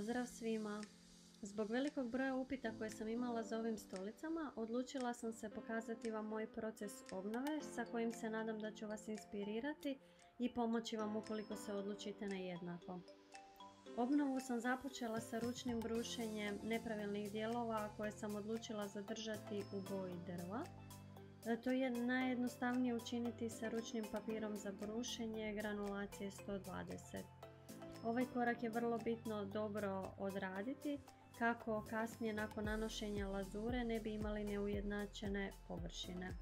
Pozdrav svima! Zbog velikog broja upita koje sam imala za ovim stolicama, odlučila sam se pokazati vam moj proces obnove sa kojim se nadam da ću vas inspirirati i pomoći vam ukoliko se odlučite na jednako. Obnovu sam započela sa ručnim brušenjem nepravilnih dijelova koje sam odlučila zadržati u boji drva. To je najjednostavnije učiniti sa ručnim papirom za brušenje granulacije 120. Ovaj korak je vrlo bitno dobro odraditi kako kasnije nakon nanošenja lazure ne bi imali neujednačene površine.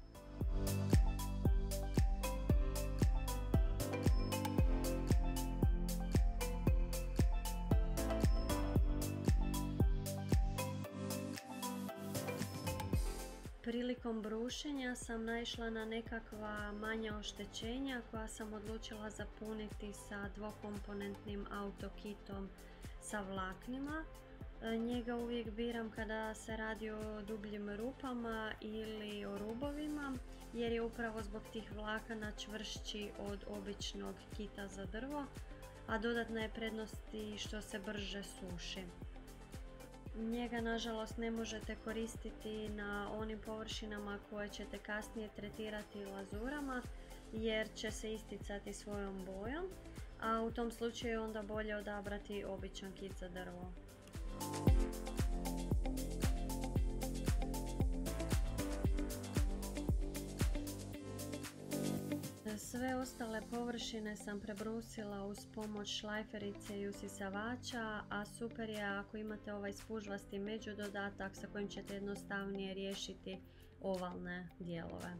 Prilikom brušenja sam naišla na nekakva manja oštećenja koja sam odlučila zapuniti sa dvokomponentnim autokitom sa vlaknima. Njega uvijek biram kada se radi o dubljim rupama ili o rubovima jer je upravo zbog tih vlakana čvršći od običnog kita za drvo, a dodatna je prednost i što se brže suši. Njega nažalost ne možete koristiti na onim površinama koje ćete kasnije tretirati lazurama jer će se isticati svojom bojom, a u tom slučaju je onda bolje odabrati običan kit za drvo. Sve ostale površine sam prebrusila uz pomoć šlajferice i usisavača, a super je ako imate ovaj spužvasti međudodatak sa kojim ćete jednostavnije riješiti ovalne dijelove.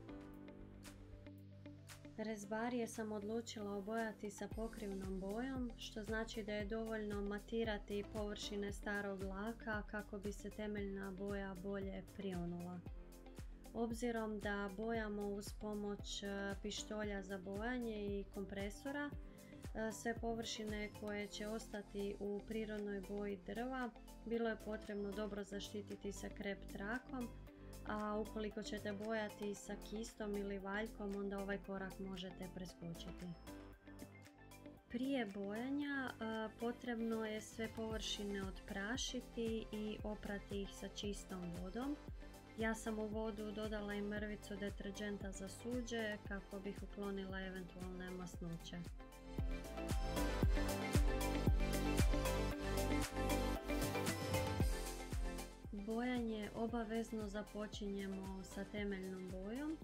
Rezbarije sam odlučila obojati sa pokrivnom bojom, što znači da je dovoljno matirati površine starog laka kako bi se temeljna boja bolje prionula. Obzirom da bojamo uz pomoć pištolja za bojanje i kompresora, sve površine koje će ostati u prirodnoj boji drva bilo je potrebno dobro zaštititi sa krep trakom, a ukoliko ćete bojati sa kistom ili valjkom onda ovaj korak možete preskočiti. Prije bojanja potrebno je sve površine odprašiti i oprati ih sa čistom vodom. Ja sam u vodu dodala i mrvicu deterdženta za suđe kako bih uklonila eventualne masnoće. Bojanje obavezno započinjemo sa temeljnom bojom,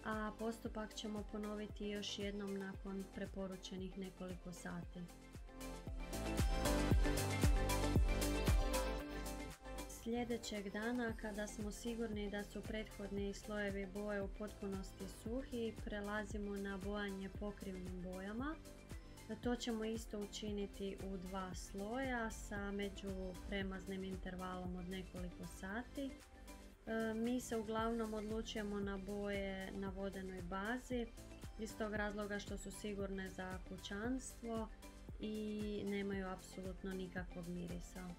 a postupak ćemo ponoviti još jednom nakon preporučenih nekoliko sati. Sljedećeg dana, kada smo sigurni da su prethodni slojevi boje u potpunosti suhi, prelazimo na bojanje pokrivnim bojama. To ćemo isto učiniti u 2 sloja sa međupremaznim intervalom od nekoliko sati. Mi se uglavnom odlučujemo na boje na vodenoj bazi iz tog razloga što su sigurne za kućanstvo i nemaju apsolutno nikakvog mirisa.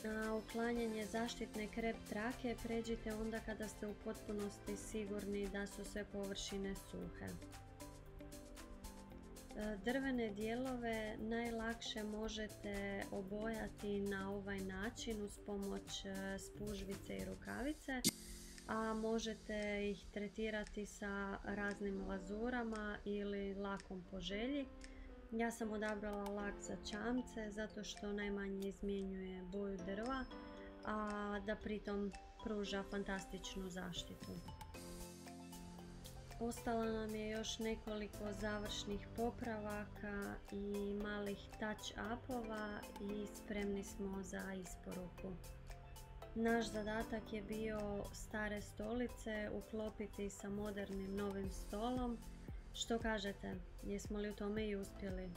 Na uklanjanje zaštitne krep trake pređite onda kada ste u potpunosti sigurni da su sve površine suhe. Drvene dijelove najlakše možete obojati na ovaj način uz pomoć spužvice i rukavice, a možete ih tretirati sa raznim lazurama ili lakom po želji. Ja sam odabrala lak za čamce zato što najmanje izmjenjuje boju drva, a da pritom pruža fantastičnu zaštitu. Ostalo nam je još nekoliko završnih popravaka i malih touch-upova i spremni smo za isporuku. Naš zadatak je bio stare stolice uklopiti sa modernim novim stolom. Što kažete, jesmo li u tome i uspjeli?